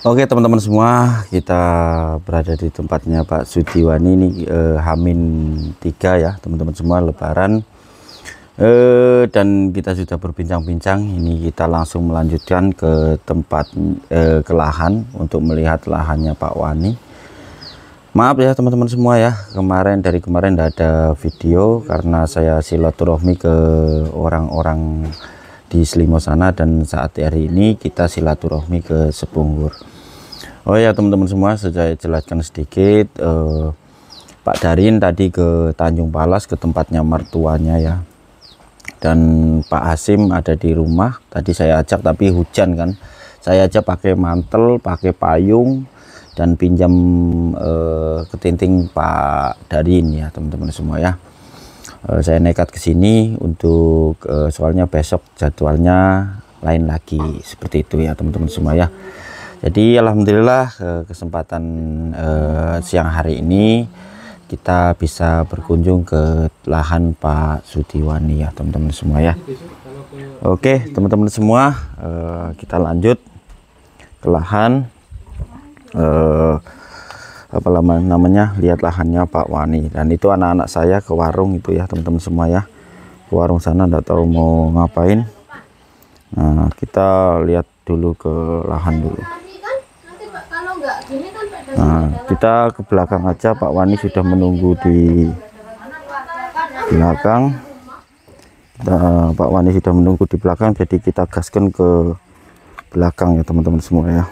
Oke teman-teman semua, kita berada di tempatnya Pak Sudiwani ini Hamin 3 ya teman-teman semua, Lebaran. Dan kita sudah berbincang-bincang. Ini kita langsung melanjutkan ke tempat ke lahan untuk melihat lahannya Pak Wani. Maaf ya teman-teman semua ya, dari kemarin tidak ada video karena saya silaturahmi ke orang-orang di Selimo sana, dan saat hari ini kita silaturahmi ke Sepunggur. Oh ya teman-teman semua, saya jelaskan sedikit. Pak Darin tadi ke Tanjung Palas, ke tempatnya mertuanya ya, dan Pak Hasim ada di rumah. Tadi saya ajak tapi hujan kan, saya ajak pakai mantel, pakai payung, dan pinjam ketinting Pak Darin ya teman-teman semua ya. Saya nekat ke sini untuk soalnya besok jadwalnya lain lagi, seperti itu ya teman-teman semua ya. Jadi alhamdulillah kesempatan siang hari ini kita bisa berkunjung ke lahan Pak Sudiwani ya teman-teman semua ya. Oke teman-teman semua, kita lanjut ke lahan. Apa namanya, lihat lahannya Pak Wani. Dan itu anak-anak saya ke warung itu ya teman-teman semua ya, ke warung sana, enggak tahu mau ngapain. Nah kita lihat dulu ke lahan dulu. Nah kita ke belakang aja, Pak Wani sudah menunggu di belakang. Pak Wani sudah menunggu di belakang, jadi kita gaskan ke belakang ya teman-teman semua ya.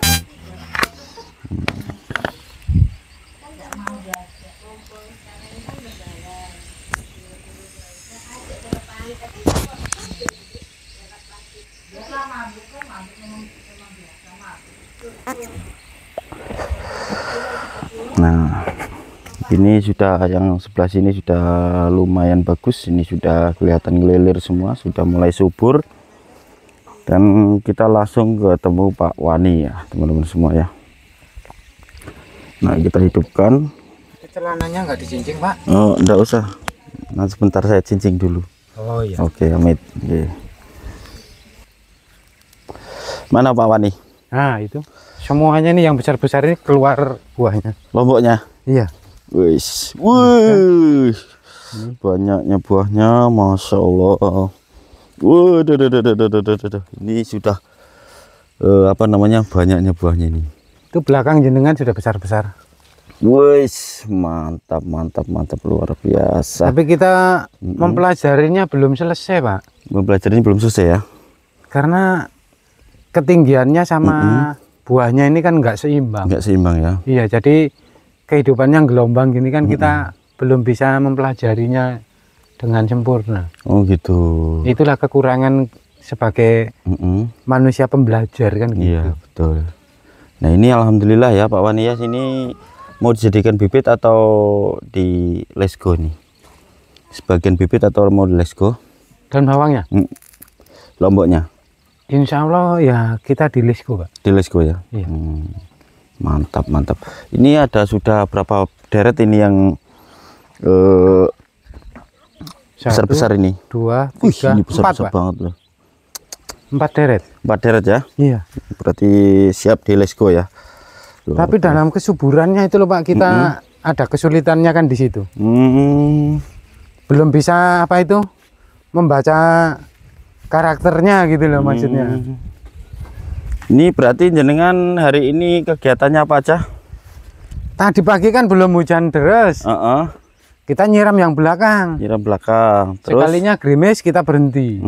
Nah ini sudah, yang sebelah sini sudah lumayan bagus, ini sudah kelihatan ngelilir semua, sudah mulai subur, dan kita langsung ketemu Pak Wani ya teman-teman semua ya. Nah kita hidupkan. Celananya nggak dicincing Pak? Oh enggak usah, nah sebentar saya cincing dulu. Oh iya. Oke Amit. Okay. Mana Pak Wani? Nah itu semuanya nih yang besar-besar ini keluar buahnya. Lomboknya? Iya. Wih, wih, banyaknya buahnya, masya Allah. Wah, ini sudah apa namanya, banyaknya buahnya ini. Itu belakang jenengan sudah besar-besar. Wih, mantap, mantap, mantap, luar biasa. Tapi kita mempelajarinya belum selesai Pak. Mempelajarinya belum selesai ya? Karena ketinggiannya sama buahnya ini kan nggak seimbang. Nggak seimbang ya? Iya, jadi kehidupannya gelombang gini kan kita belum bisa mempelajarinya dengan sempurna. Oh gitu. Itulah kekurangan sebagai manusia pembelajar kan gitu. Iya betul. Nah ini alhamdulillah ya Pak Wani ya, sini mau dijadikan bibit atau di lesgo nih? Sebagian bibit atau mau di lesgo? Dan bawangnya? Lomboknya? Insya Allah ya kita di lesgo Pak. Di lesgo ya? Iya. Mantap, mantap. Ini ada sudah berapa deret ini yang besar-besar ini? 2, 3, ini besar-besar 4 banget loh. 4 deret. 4 deret ya? Iya. Berarti siap di lesgo ya? Tapi dalam kesuburannya itu loh Pak, kita ada kesulitannya kan di situ. Belum bisa apa itu, membaca karakternya gitu loh maksudnya. Ini berarti jenengan hari ini kegiatannya apa aja? Tadi pagi kan belum hujan deras. Kita nyiram yang belakang. Nyiram belakang. Terus sekalinya gerimis kita berhenti.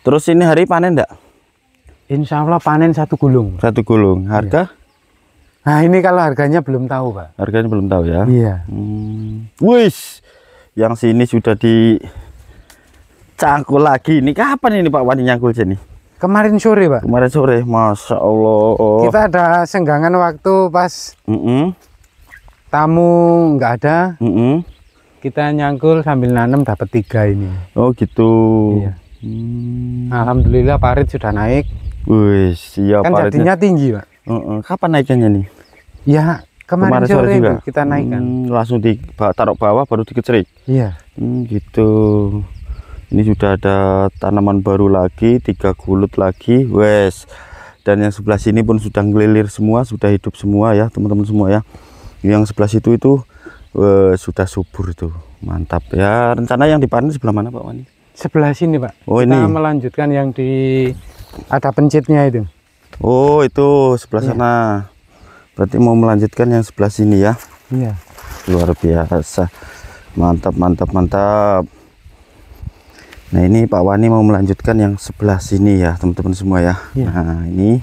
Terus ini hari panen enggak? Insya Allah panen 1 gulung. 1 gulung. Harga? Iya. Nah ini kalau harganya belum tahu Pak. Harganya belum tahu ya? Iya. Wis, yang sini sudah dicangkul lagi. Ini kapan ini Pak Wani nyangkul sini? Kemarin sore Pak. Kemarin sore, masya Allah. Kita ada senggangan waktu pas tamu nggak ada. Kita nyangkul sambil nanam dapat 3 ini. Oh gitu. Iya. Alhamdulillah parit sudah naik. Wih, siap. Kan jadinya tinggi Pak. Kapan naiknya nih? Ya kemarin sore juga itu kita naikkan. Langsung taruh bawah baru dikecerik. Iya. Gitu. Ini sudah ada tanaman baru lagi, 3 gulut lagi. Wes, Dan yang sebelah sini pun sudah ngelilir semua, sudah hidup semua ya teman-teman semua ya. Yang sebelah situ itu sudah subur itu, mantap ya. Rencana yang dipanen sebelah mana Pak Wani? Sebelah sini Pak. Oh, kita ini melanjutkan yang di ada pencitnya itu. Oh, itu sebelah sana. Berarti mau melanjutkan yang sebelah sini ya. Iya. Luar biasa. Mantap, mantap, mantap. Nah, ini Pak Wani mau melanjutkan yang sebelah sini ya, teman-teman semua ya. Nah, ini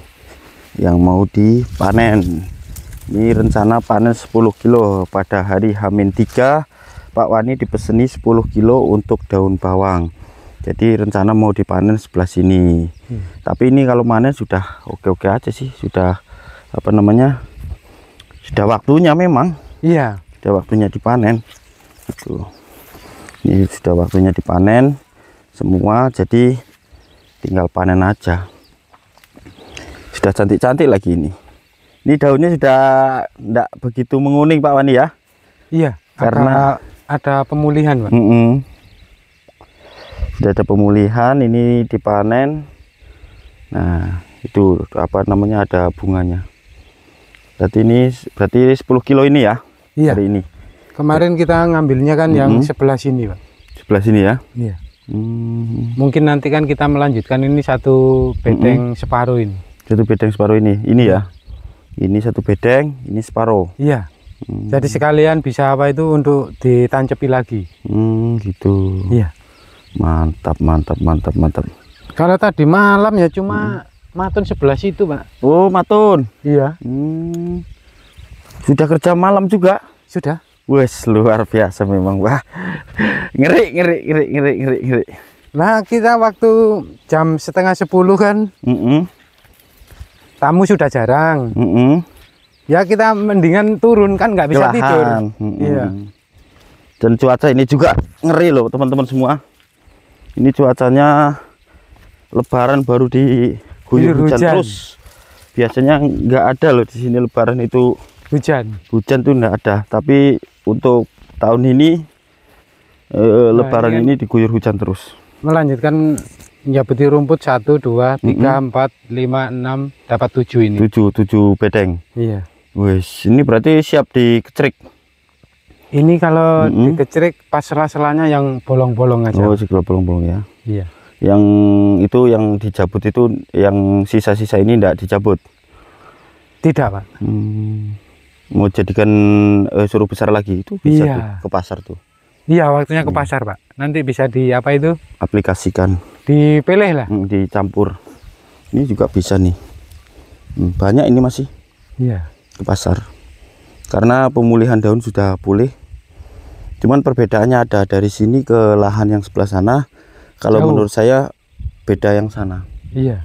yang mau dipanen. Ini rencana panen 10 kilo pada hari H-3. Pak Wani dipeseni 10 kilo untuk daun bawang. Jadi rencana mau dipanen sebelah sini. Tapi ini kalau panen sudah oke-oke aja sih, sudah apa namanya? Sudah waktunya memang. Iya. Sudah waktunya dipanen. Itu. Ini sudah waktunya dipanen semua, jadi tinggal panen aja. Sudah cantik-cantik lagi ini. Ini daunnya sudah enggak begitu menguning Pak Wani ya. Iya, karena ada pemulihan Pak. Sudah ada pemulihan, ini dipanen. Nah, itu apa namanya, ada bunganya. Berarti 10 kilo ini ya. Iya. Hari ini. Kemarin kita ngambilnya kan yang sebelah sini Pak. Sebelah sini ya. Iya. Mungkin nanti kan kita melanjutkan ini satu bedeng separuh ini. Satu bedeng separuh ini ya. Ini satu bedeng, ini separuh. Iya. Jadi sekalian bisa apa itu untuk ditancepi lagi. Gitu. Iya. Mantap, mantap, mantap, mantap. Kalau tadi malam ya cuma matun sebelah situ Pak. Oh, matun. Iya. Sudah kerja malam juga? Sudah. Wes, luar biasa memang. Wah, ngeri. Nah, kita waktu jam setengah 10 kan, tamu sudah jarang. Ya kita mendingan turun kan, nggak bisa tidur. Iya. Dan cuaca ini juga ngeri loh teman-teman semua. Ini cuacanya Lebaran baru diguyur hujan terus. Biasanya nggak ada loh di sini Lebaran itu hujan tuh nggak ada. Tapi untuk tahun ini Lebaran ini diguyur hujan terus. Melanjutkan nyabuti rumput 1, 2, 3, 4, 5, 6, dapat 7 ini. 7 bedeng. Iya. Wes, ini berarti siap dikecrik. Ini kalau dikecrik pas sela-selanya yang bolong-bolong aja. Oh, segala bolong-bolong ya. Iya. Yang itu yang dijabut itu, yang sisa-sisa ini enggak dicabut. Tidak Pak. Mau jadikan suruh besar lagi itu bisa tuh, ke pasar tuh. Iya, waktunya ke pasar Pak. Nanti bisa di apa itu? Aplikasikan. Dipilih lah. Dicampur. Ini juga bisa nih. Banyak ini masih. Iya. Ke pasar. Karena pemulihan daun sudah pulih. Cuman perbedaannya ada dari sini ke lahan yang sebelah sana. Kalau menurut saya beda yang sana. Iya.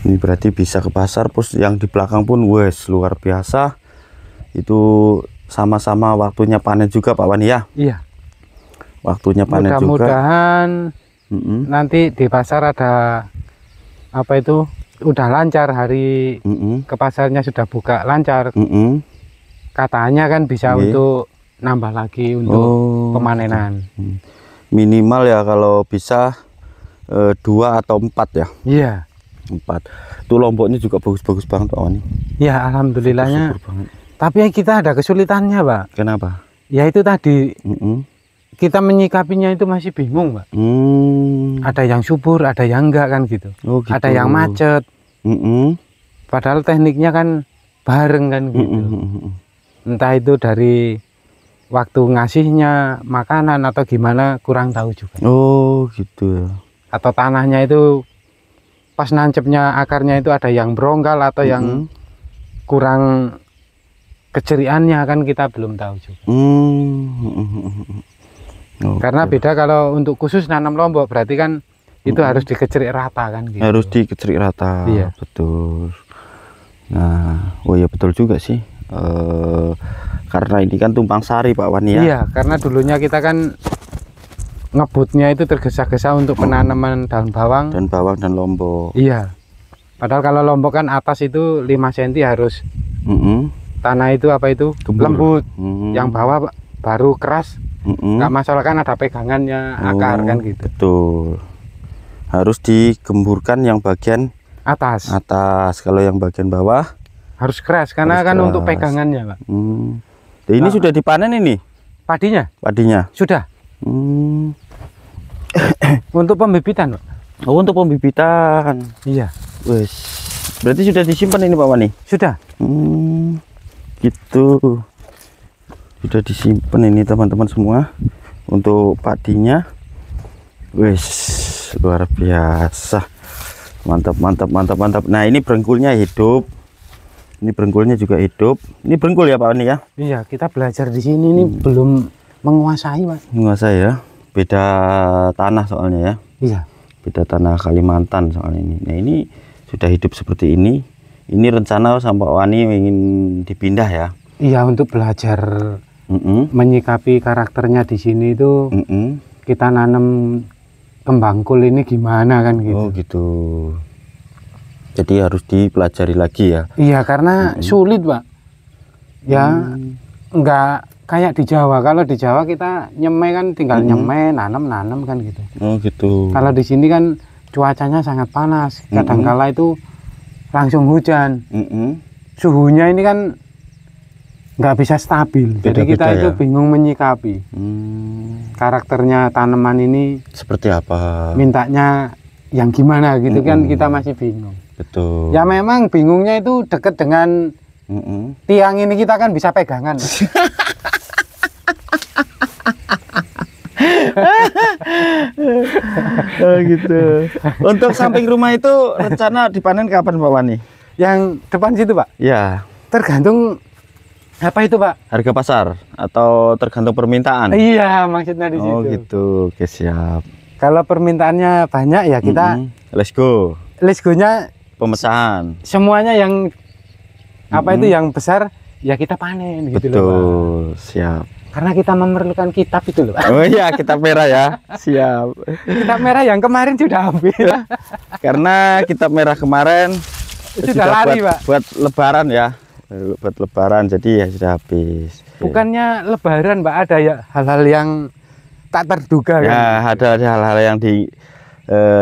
Ini berarti bisa ke pasar. Terus yang di belakang pun wes luar biasa. Itu sama-sama waktunya panen juga Pak Wani ya. Iya. Waktunya panen juga. Mudah-mudahan nanti di pasar ada apa itu udah lancar hari ke pasarnya sudah buka lancar. Katanya kan bisa untuk nambah lagi untuk pemanenan. Minimal ya kalau bisa 2 atau 4 ya. Iya. 4. Itu lomboknya juga bagus-bagus banget Pak Wani. Ya alhamdulillahnya. Tapi kita ada kesulitannya Pak. Kenapa? Ya itu tadi kita menyikapinya itu masih bingung Pak. Ada yang subur, ada yang enggak kan gitu. Oh, gitu. Ada yang macet. Padahal tekniknya kan bareng kan gitu. Entah itu dari waktu ngasihnya makanan atau gimana kurang tahu juga. Oh gitu. Atau tanahnya itu pas nancepnya akarnya itu ada yang berongkal atau yang kurang keceriannya kan kita belum tahu juga. Karena beda kalau untuk khusus nanam lombok berarti kan itu harus dikecerik rata kan gitu. Harus dikecerik rata. Iya. Betul. Nah, oh ya betul juga sih. Karena ini kan tumpang sari Pak Wani ya. Iya, karena dulunya kita kan ngebutnya itu tergesa-gesa untuk penanaman daun bawang dan lombok. Iya. Padahal kalau lombok kan atas itu 5 cm harus tanah itu apa itu lembut. Yang bawah baru keras. Nggak masalah kan ada pegangannya akar kan gitu. Betul. Harus digemburkan yang bagian Atas. Atas. Kalau yang bagian bawah Harus keras karena harus kan keras. untuk pegangannya, Pak. Nah, ini sudah dipanen ini Padinya? padinya. Sudah. Untuk pembibitan, Pak. Oh, untuk pembibitan. Iya. Wes. Berarti sudah disimpan ini Pak Wani? Sudah. Gitu. Sudah disimpan ini teman-teman semua untuk padinya. Wes, luar biasa. Mantap, mantap, mantap, mantap. Nah, ini brengkulnya hidup. Ini brengkulnya juga hidup. Ini brengkul ya Pak Wani ya? Iya, kita belajar di sini ini belum menguasai, Pak. Menguasai ya. Beda tanah soalnya ya. Iya. Beda tanah Kalimantan soalnya ini. Nah, ini sudah hidup seperti ini. Ini rencana sama Pak Wani ingin dipindah ya. Iya, untuk belajar menyikapi karakternya di sini itu kita nanam kembang kul ini gimana kan gitu. Oh gitu. Jadi harus dipelajari lagi ya. Iya, karena sulit, Pak. Ya, enggak kayak di Jawa. Kalau di Jawa kita nyemai kan tinggal nyemai, nanam kan gitu. Oh gitu. Kalau di sini kan cuacanya sangat panas. Kadangkala itu langsung hujan. Suhunya ini kan nggak bisa stabil. Jadi kita itu bingung menyikapi. Karakternya tanaman ini seperti apa? Mintanya yang gimana gitu kan kita masih bingung. Betul. Ya memang bingungnya itu deket dengan tiang ini kita kan bisa pegangan. Oh gitu. Untuk samping rumah itu rencana dipanen kapan Pak Wani? Yang depan situ Pak? Ya. Tergantung apa itu Pak? Harga pasar atau tergantung permintaan? Iya, maksudnya di situ. Oh gitu. Oke, siap. Kalau permintaannya banyak ya kita let's go. Let's go-nya pemesahan. Semuanya yang apa itu yang besar ya kita panen gitu. Betul, loh Pak. Siap. Karena kita memerlukan kitab itu loh Pak. Oh iya, kitab merah ya. Siap. Kitab merah yang kemarin sudah ambil. Karena kitab merah kemarin sudah lari Pak. Buat lebaran ya. Buat lebaran jadi ya sudah habis. Bukannya lebaran Pak, ada ya hal-hal yang tak terduga ya, kan? Ada hal-hal yang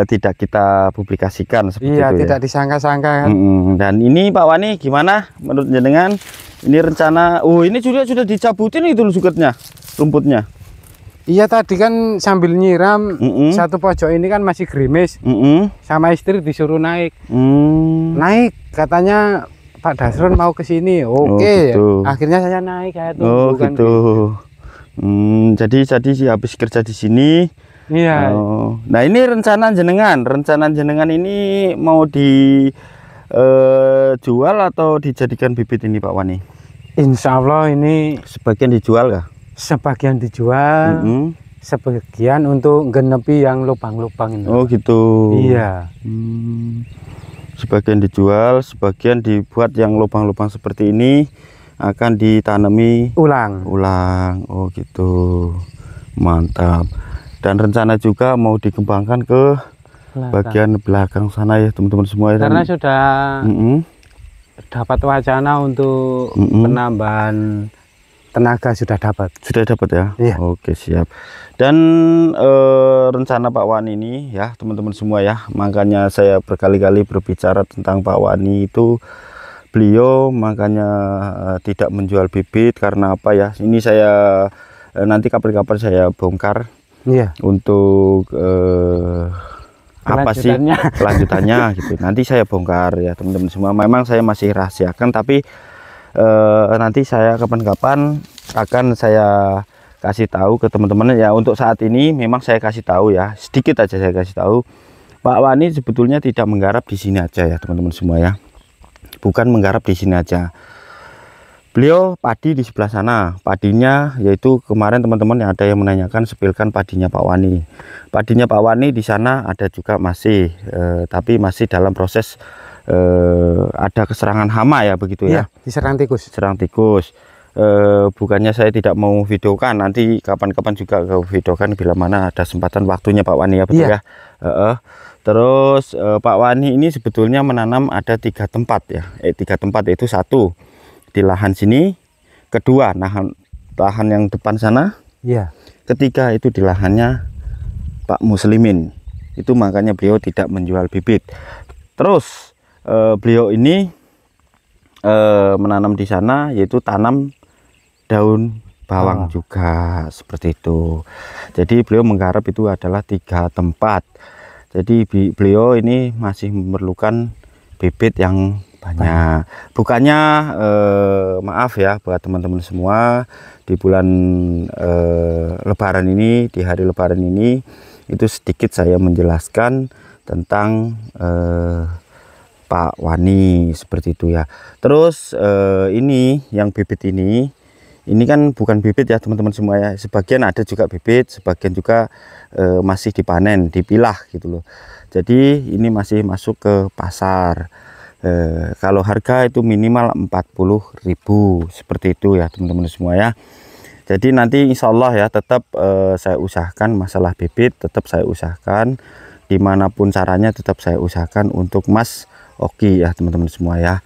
tidak kita publikasikan seperti iya, itu tidak disangka-sangka kan. Dan ini Pak Wani gimana menurut jenengan? Ini rencana, ini sudah dicabutin itu suketnya, rumputnya. Iya, tadi kan sambil nyiram satu pojok ini kan masih gerimis. Sama istri disuruh naik. Naik katanya Pak Dasron mau ke sini. Oke, gitu. Akhirnya saya naik kayak itu. Oh gitu. Jadi sih habis kerja di sini. Iya. Nah, ini rencana jenengan ini mau dijual atau dijadikan bibit ini Pak Wani? Insya Allah ini sebagian dijual kah? Sebagian dijual, sebagian untuk genepi yang lubang-lubang ini. Oh gitu. Iya. Sebagian dijual, sebagian dibuat yang lubang-lubang seperti ini akan ditanami ulang. Oh gitu. Mantap. Dan rencana juga mau dikembangkan ke bagian belakang sana ya teman-teman semua. Karena sudah dapat wacana untuk penambahan tenaga sudah dapat. Sudah dapat ya? Iya. Oke, siap. Dan rencana Pak Wani ini ya teman-teman semua ya. Makanya saya berkali-kali berbicara tentang Pak Wani itu. Beliau makanya tidak menjual bibit karena apa ya? Ini saya nanti kapan-kapan saya bongkar. Iya. Untuk apa sih kelanjutannya gitu. Nanti saya bongkar ya teman-teman semua. Memang saya masih rahasiakan, tapi nanti saya kapan-kapan akan saya kasih tahu ke teman-teman ya. Untuk saat ini memang saya kasih tahu ya, sedikit aja saya kasih tahu. Pak Wani sebetulnya tidak menggarap di sini aja ya teman-teman semua ya. Bukan menggarap di sini aja. Beliau padi di sebelah sana, padinya yaitu kemarin teman-teman yang ada yang menanyakan sepilkan padinya Pak Wani. Padinya Pak Wani di sana ada juga masih, tapi masih dalam proses ada keserangan hama ya begitu ya. Diserang tikus. Serang tikus. Bukannya saya tidak mau videokan, nanti kapan-kapan juga ke videokan bila mana ada kesempatan waktunya Pak Wani ya betul ya. Terus Pak Wani ini sebetulnya menanam ada 3 tempat ya. 3 tempat yaitu 1 di lahan sini, kedua lahan yang depan sana, ketiga itu di lahannya Pak Muslimin. Itu makanya beliau tidak menjual bibit. Terus beliau ini menanam di sana, yaitu tanam daun bawang juga seperti itu. Jadi beliau menggarap itu adalah 3 tempat. Jadi beliau ini masih memerlukan bibit yang banyak. Bukannya maaf ya buat teman-teman semua, di bulan Lebaran ini, di hari Lebaran ini, itu sedikit saya menjelaskan tentang Pak Wani seperti itu ya. Terus ini yang bibit ini kan bukan bibit ya teman-teman semua ya. Sebagian ada juga bibit, sebagian juga masih dipanen, dipilah gitu loh. Jadi ini masih masuk ke pasar. Kalau harga itu minimal 40.000 seperti itu ya teman-teman semua ya. Jadi nanti insya Allah ya tetap saya usahakan masalah bibit, tetap saya usahakan dimanapun caranya, tetap saya usahakan untuk Mas Oki ya teman-teman semua ya.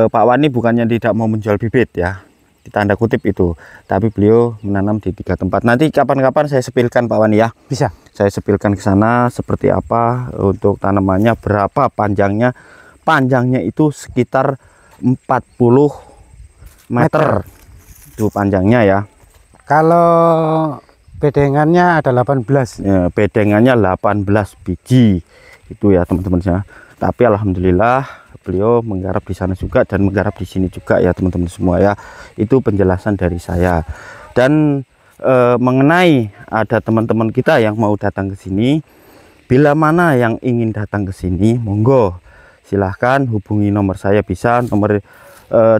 Pak Wani bukannya tidak mau menjual bibit ya, tanda kutip itu, tapi beliau menanam di 3 tempat. Nanti kapan-kapan saya sepilkan Pak Wani ya. Bisa saya sepilkan ke sana seperti apa untuk tanamannya, berapa panjangnya. Panjangnya itu sekitar 40 meter itu panjangnya ya. Kalau bedengannya ada 18 ya, bedengannya 18 biji itu ya teman-teman ya. Tapi alhamdulillah beliau menggarap di sana juga dan menggarap di sini juga ya teman-teman semua ya. Itu penjelasan dari saya. Dan mengenai ada teman-teman kita yang mau datang ke sini, bila mana yang ingin datang ke sini, monggo silahkan hubungi nomor saya. Bisa nomor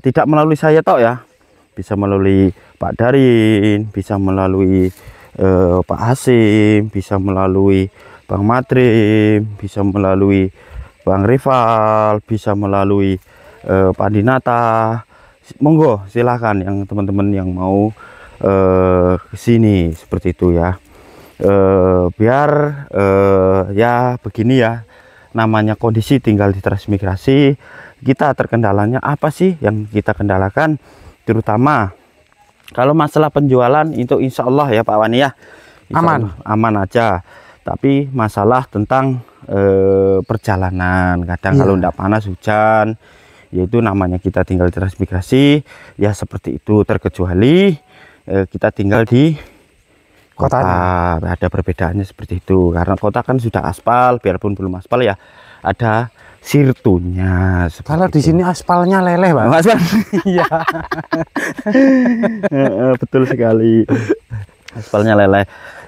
tidak melalui saya toh ya, bisa melalui Pak Darin, bisa melalui Pak Hasim, bisa melalui Bang Matrim, bisa melalui Bang Rival, bisa melalui Pak Dinata. Monggo silahkan yang teman-teman yang mau ke sini seperti itu ya. Biar ya begini ya, namanya kondisi tinggal di transmigrasi, kita terkendalanya apa sih yang kita kendalakan, terutama kalau masalah penjualan itu insya Allah ya Pak Wani ya, aman aja. Tapi masalah tentang perjalanan, kadang kalau tidak panas hujan, yaitu namanya kita tinggal di transmigrasi ya seperti itu. Terkecuali kita tinggal di kota, ada perbedaannya seperti itu, karena kota kan sudah aspal, biarpun belum aspal ya ada sirtunya. Kalau di sini aspalnya leleh Pak. Iya. Betul sekali, aspalnya leleh.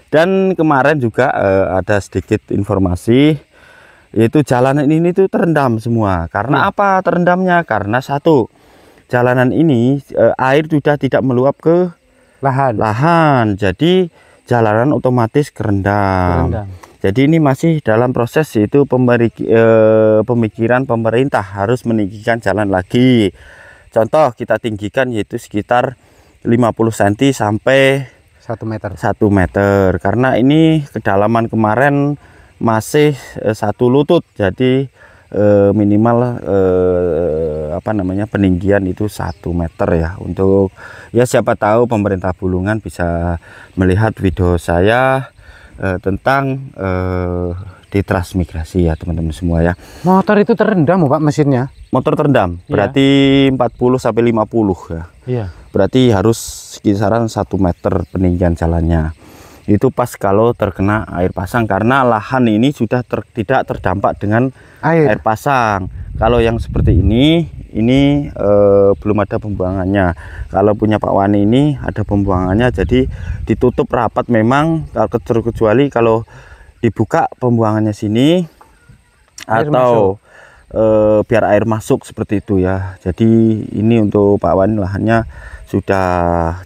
Dan kemarin juga ada sedikit informasi, yaitu jalanan ini tuh terendam semua. Karena apa terendamnya? Karena satu, jalanan ini air sudah tidak meluap ke lahan, jadi jalanan otomatis kerendam. Jadi ini masih dalam proses, yaitu pemikiran pemerintah harus meninggikan jalan lagi. Contoh kita tinggikan yaitu sekitar 50 cm sampai 1 meter, karena ini kedalaman kemarin masih 1 lutut, jadi minimal apa namanya peninggian itu 1 meter ya. Untuk ya siapa tahu pemerintah Bulungan bisa melihat video saya tentang di transmigrasi ya teman-teman semua ya. Motor itu terendam Pak mesinnya? Motor terendam, berarti 40 sampai 50 ya. Iya. Berarti harus kisaran 1 meter peninggian jalannya. Itu pas kalau terkena air pasang, karena lahan ini sudah tidak terdampak dengan air pasang. Kalau yang seperti ini belum ada pembuangannya. Kalau punya Pak Wani ini ada pembuangannya, jadi ditutup rapat memang, kecuali kalau dibuka pembuangannya sini air atau biar air masuk seperti itu ya. Jadi ini untuk Pak Wani lahannya sudah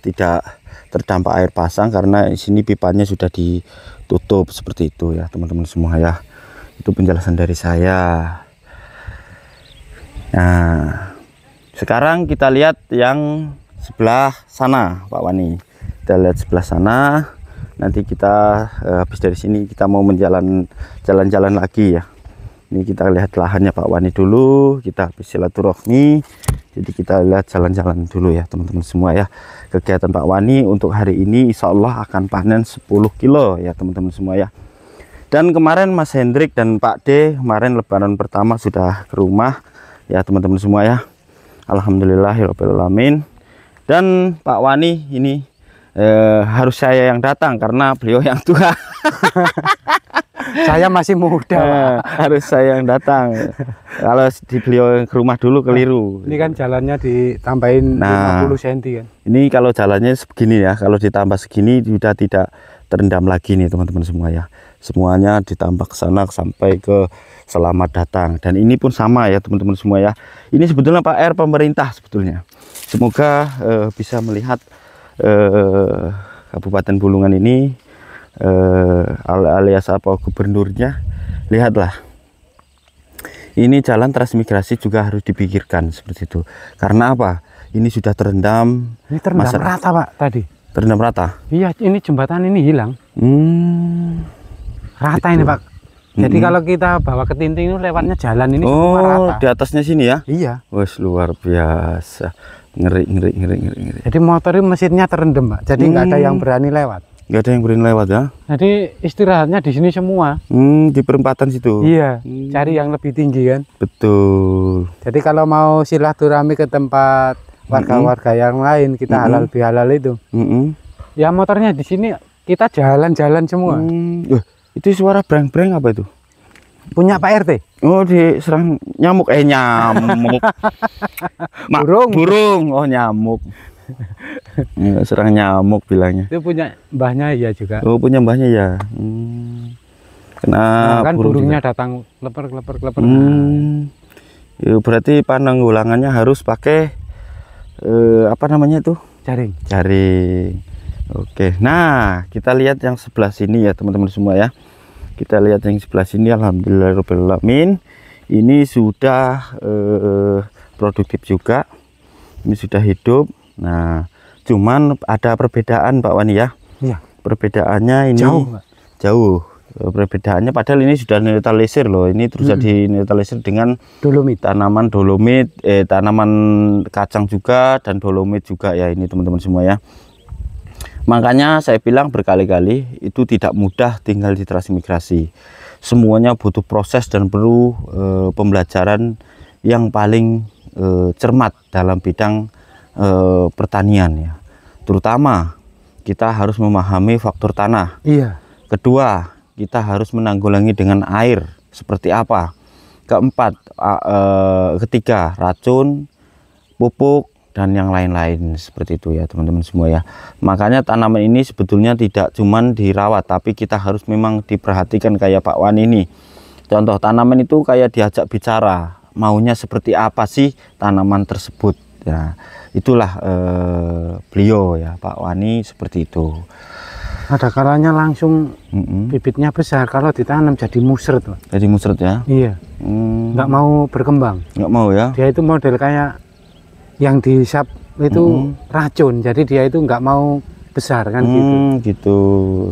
tidak terdampak air pasang, karena di sini pipanya sudah ditutup seperti itu ya teman-teman semua ya. Itu penjelasan dari saya. Nah, sekarang kita lihat yang sebelah sana Pak Wani. Kita lihat sebelah sana. Nanti kita habis dari sini kita mau jalan-jalan lagi ya. Ini kita lihat lahannya Pak Wani dulu, kita habis silaturahmi. Jadi kita lihat jalan-jalan dulu ya teman-teman semua ya. Kegiatan Pak Wani untuk hari ini insya Allah akan panen 10 kilo ya teman-teman semua ya. Dan kemarin Mas Hendrik dan Pak D kemarin lebaran pertama sudah ke rumah ya teman-teman semua ya. Alhamdulillahirabbil alamin. Dan Pak Wani ini harus saya yang datang karena beliau yang tua. Saya masih muda, Pak. Harus saya yang datang. Kalau di beliau ke rumah dulu keliru. Ini kan jalannya ditambahin 50 cm kan. Ini kalau jalannya segini ya, kalau ditambah segini sudah tidak terendam lagi nih teman-teman semua ya. Semuanya ditambah ke sana sampai ke selamat datang. Dan ini pun sama ya teman-teman semua ya. Ini sebetulnya PR pemerintah sebetulnya. Semoga bisa melihat Kabupaten Bulungan ini alias apa gubernurnya. Lihatlah, ini jalan transmigrasi juga harus dipikirkan seperti itu. Karena apa? Ini sudah terendam. Ini terendam rata, Pak, tadi. Terendam rata? Iya, ini jembatan ini hilang. Rata gitu. Ini, Pak. Jadi kalau kita bawa ke Tinting itu lewatnya jalan ini semua rata. Di atasnya sini ya? Iya. Wes luar biasa. Ngeri. Jadi motor itu mesinnya terendam, Pak. Jadi nggak ada yang berani lewat. Nggak ada yang berani lewat ya? Jadi istirahatnya di sini semua. Di perempatan situ? Iya, cari yang lebih tinggi kan? Betul. Jadi kalau mau silaturahmi ke tempat warga-warga yang lain, kita halal bihalal itu. Ya motornya di sini kita jalan-jalan semua. Itu suara breng-breng apa itu? Punya Pak RT? Oh, diserang nyamuk. Nyamuk. Burung. Oh, nyamuk. Ya, serang nyamuk bilangnya. Itu punya mbahnya ya juga. Oh, punya mbahnya ya. Kenapa? Kan burungnya juga datang kleper. Ya, berarti penanggulangannya harus pakai apa namanya itu? Jaring. Oke. Nah, kita lihat yang sebelah sini ya teman-teman semua ya. Kita lihat yang sebelah sini, alhamdulillahirabbil alamin. Ini sudah produktif juga. Ini sudah hidup. Nah, cuman ada perbedaan Pak Wani ya. Iya. Perbedaannya ini jauh. Perbedaannya padahal ini sudah netralisir loh. Ini terus di netralisir dengan dolomit, tanaman dolomit, tanaman kacang juga dan dolomit juga ya ini teman-teman semua ya. Makanya saya bilang berkali-kali itu tidak mudah tinggal di transmigrasi. Semuanya butuh proses dan perlu pembelajaran yang paling cermat dalam bidang pertanian ya. Terutama kita harus memahami faktor tanah. Iya. Kedua, kita harus menanggulangi dengan air seperti apa. Keempat, ketiga, racun, pupuk dan yang lain-lain seperti itu ya teman-teman semua ya. Makanya tanaman ini sebetulnya tidak cuman dirawat, tapi kita harus memang diperhatikan kayak Pak Wani ini. Contoh tanaman itu kayak diajak bicara, maunya seperti apa sih tanaman tersebut ya. Itulah beliau ya Pak Wani seperti itu. Ada kalanya langsung bibitnya besar, kalau ditanam jadi musret. Jadi musret ya? Iya. Nggak mau berkembang. Nggak mau ya? Dia itu model kayak yang disap itu racun, jadi dia itu nggak mau besar kan gitu.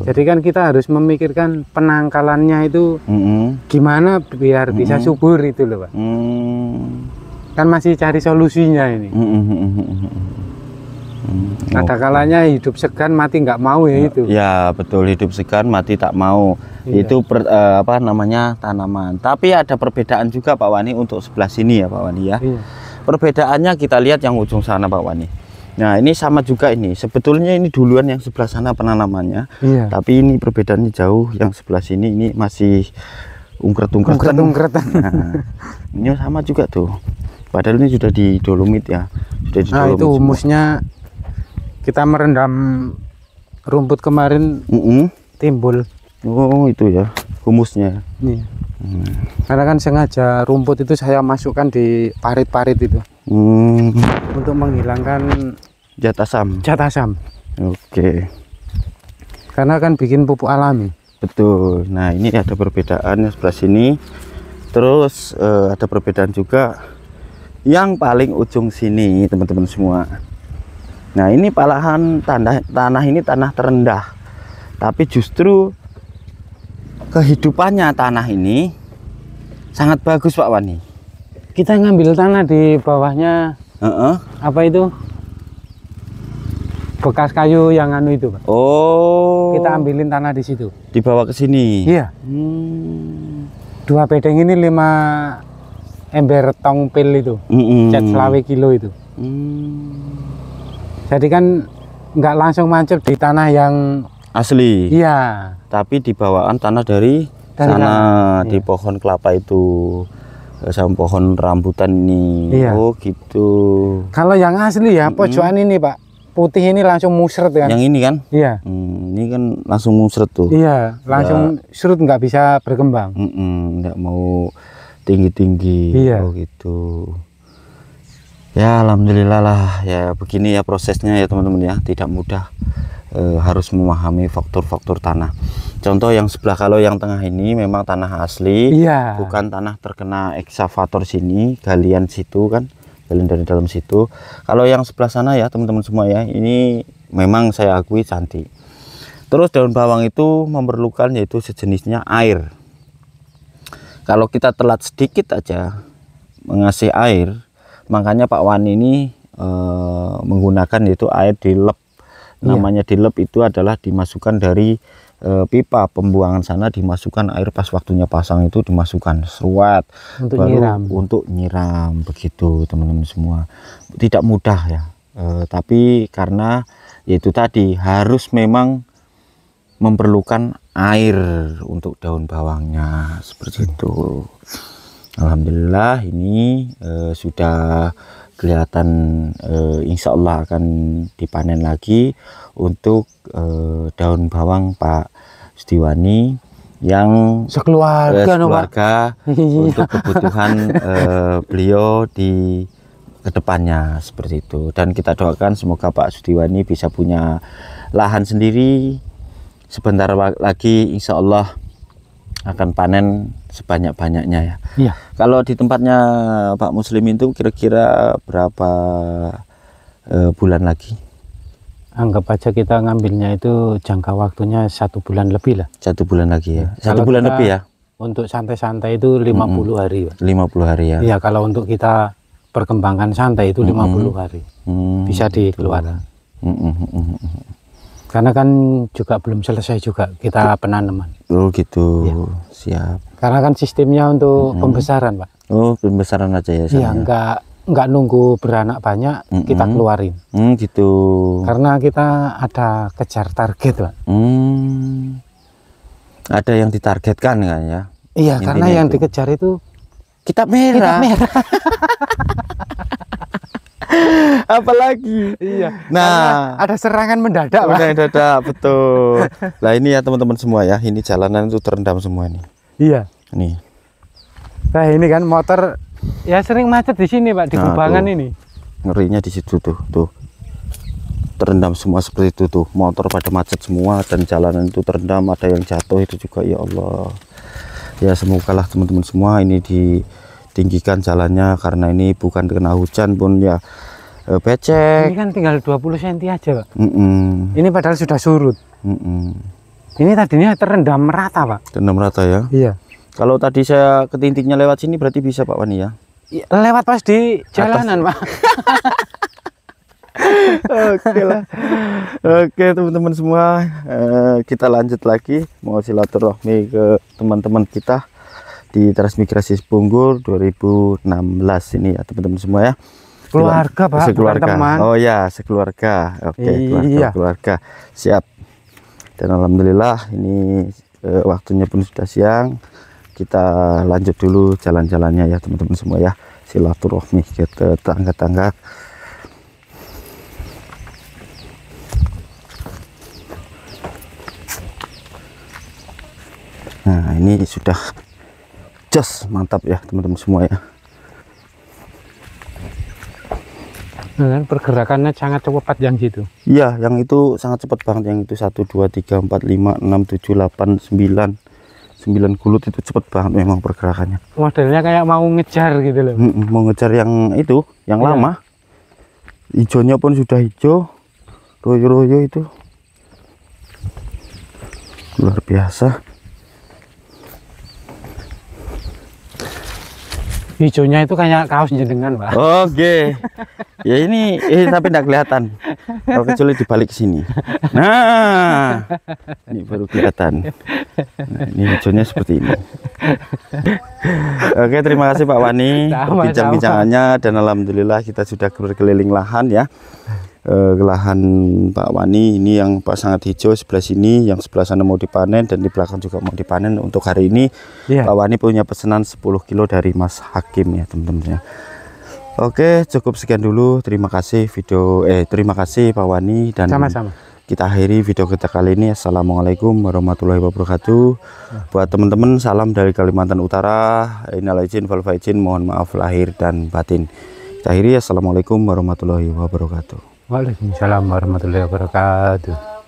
Jadi kan kita harus memikirkan penangkalannya itu gimana biar bisa subur itu loh Pak. Kan masih cari solusinya ini. Ada kalanya hidup segan mati nggak mau ya itu. Ya betul, hidup segan mati tak mau. Iya. Itu apa namanya tanaman. Tapi ada perbedaan juga Pak Wani untuk sebelah sini ya Pak Wani ya. Iya. Perbedaannya kita lihat yang ujung sana Pak Wani. Nah ini sama juga ini. Sebetulnya ini duluan yang sebelah sana penanamannya. Iya. Tapi ini perbedaannya jauh. Yang sebelah sini ini masih ungkret-ungkretan. Nah, ini sama juga tuh. Padahal ini sudah di dolomit ya. Sudah di dolomit itu humusnya kita merendam rumput kemarin timbul. Oh itu ya humusnya. Iya. Karena kan sengaja rumput itu saya masukkan di parit-parit itu untuk menghilangkan zat asam. Oke. Karena kan bikin pupuk alami. Betul. Nah ini ada perbedaan yang sebelah sini. Terus ada perbedaan juga yang paling ujung sini teman-teman semua. Nah ini palahan tanah ini tanah terendah, tapi justru kehidupannya tanah ini sangat bagus Pak Wani. Kita ngambil tanah di bawahnya apa itu bekas kayu yang anu itu, Pak. Oh. Kita ambilin tanah di situ. Dibawa ke sini. Iya. 2 bedeng ini 5 ember tongpil itu. Cat selawe kilo itu. Jadi kan nggak langsung mancep di tanah yang asli. Iya. Tapi dibawaan tanah dari sana, di pohon kelapa itu. Sama pohon rambutan ini. Iya. Oh gitu. Kalau yang asli ya pojokan ini Pak, putih ini langsung musret kan. Yang ini kan? Iya. Ini kan langsung musret tuh. Iya, langsung surut, nggak bisa berkembang. Nggak mau tinggi-tinggi. Iya. Oh gitu. Ya alhamdulillah lah ya, begini ya prosesnya ya teman-teman ya, tidak mudah. Harus memahami faktor-faktor tanah. Contoh yang sebelah, kalau yang tengah ini memang tanah asli. Iya. Bukan tanah terkena ekskavator sini, galian situ kan, galian dari dalam situ. Kalau yang sebelah sana ya teman-teman semua ya, ini memang saya akui cantik. Terus daun bawang itu memerlukan yaitu sejenisnya air. Kalau kita telat sedikit aja mengasih air, makanya Pak Wani ini menggunakan yaitu air dilep. Namanya dilep itu adalah dimasukkan dari pipa pembuangan sana, dimasukkan air pas waktunya pasang itu dimasukkan seruat Untuk baru nyiram. untuk nyiram begitu teman-teman semua. Tidak mudah ya, tapi karena yaitu tadi harus memang memerlukan air untuk daun bawangnya seperti itu. Alhamdulillah ini sudah kelihatan, insya Allah akan dipanen lagi untuk daun bawang Pak Setiwani yang sekeluarga, untuk kebutuhan beliau di kedepannya seperti itu. Dan kita doakan semoga Pak Setiwani bisa punya lahan sendiri, sebentar lagi insya Allah akan panen sebanyak-banyaknya ya. Iya. Kalau di tempatnya Pak Muslim itu kira-kira berapa bulan lagi? Anggap aja kita ngambilnya itu jangka waktunya 1 bulan lebih lah. 1 bulan lagi ya. 1 Kalau bulan kita lebih ya. Untuk santai-santai itu 50 hari, Pak. 50 hari ya. Iya, kalau untuk kita perkembangan santai itu 50 hari. Bisa dikeluarkan. Karena kan juga belum selesai juga kita penanaman. Oh gitu. Iya. Siap. Karena kan sistemnya untuk pembesaran, Pak. Oh, pembesaran aja ya. Iya, nggak nunggu beranak banyak kita keluarin. Gitu. Karena kita ada kejar target, Pak. Ada yang ditargetkan kan ya? Iya, Intinya karena yang itu. dikejar itu Kitab merah. Apalagi. Iya. Nah, ada serangan mendadak, Pak. mendadak betul. Nah ini ya teman-teman semua ya, ini jalanan itu terendam semua nih. Iya. Nih. Nah ini kan motor ya sering macet di sini, Pak, di Nah, kubangan tuh. ini. Ngerinya di situ tuh, terendam semua seperti itu tuh, motor pada macet semua dan jalanan itu terendam, ada yang jatuh itu juga ya Allah. Ya semoga lah teman-teman semua ini ditinggikan jalannya, karena ini bukan kena hujan pun ya becek. Ini kan tinggal 20 cm aja, Pak. Mm-mm. Ini padahal sudah surut. Mm-mm. Ini tadinya terendam merata, Pak. Terendam rata ya. Iya. Kalau tadi saya ketintingnya lewat sini berarti bisa Pak Wani ya. Lewat pas di jalanan, Pak. Oke lah. Oke teman-teman semua, kita lanjut lagi mau silaturahmi ke teman-teman kita di Transmigrasi Sepunggur 2016 ini ya teman-teman semua ya. Keluarga, Pak, sekeluarga. bukan teman. Oh ya, sekeluarga. Oke, Iya. keluarga. Siap. Dan alhamdulillah ini waktunya pun sudah siang. Kita lanjut dulu jalan-jalannya ya teman-teman semua ya. Silaturahmi ke tetangga-tetangga. Nah ini sudah jos, mantap ya teman-teman semua ya. Nah, pergerakannya sangat cepat yang situ. Iya, yang itu sangat cepat banget, yang itu 1 2 3 4 5 6 7 8 9 gulut itu cepat banget memang pergerakannya. Modelnya kayak mau ngejar gitu loh. Mau ngejar yang itu, yang Iya. lama. Hijaunya pun sudah hijau, royo-royo itu luar biasa. Hijaunya itu kayak kaos jenengan, Pak. Oke. Ya ini tapi tidak kelihatan. Kalau kecuali dibalik ke sini. Nah, ini baru kelihatan. Nah, ini hijaunya seperti ini. Oke, terima kasih Pak Wani bincang-bincangannya, dan alhamdulillah kita sudah berkeliling lahan ya. Lahan Pak Wani ini yang sangat hijau sebelah sini, yang sebelah sana mau dipanen dan di belakang juga mau dipanen. Untuk hari ini Pak Wani punya pesanan 10 kilo dari Mas Hakim ya teman-teman ya. Oke, cukup sekian dulu. Terima kasih terima kasih Pak Wani, dan sama-sama. Kita akhiri video kita kali ini. Assalamualaikum warahmatullahi wabarakatuh. Buat teman-teman, salam dari Kalimantan Utara. Innal aidin wal faizin, mohon maaf lahir dan batin. Kita akhiri. Assalamualaikum warahmatullahi wabarakatuh. Waalaikumsalam warahmatullahi wabarakatuh.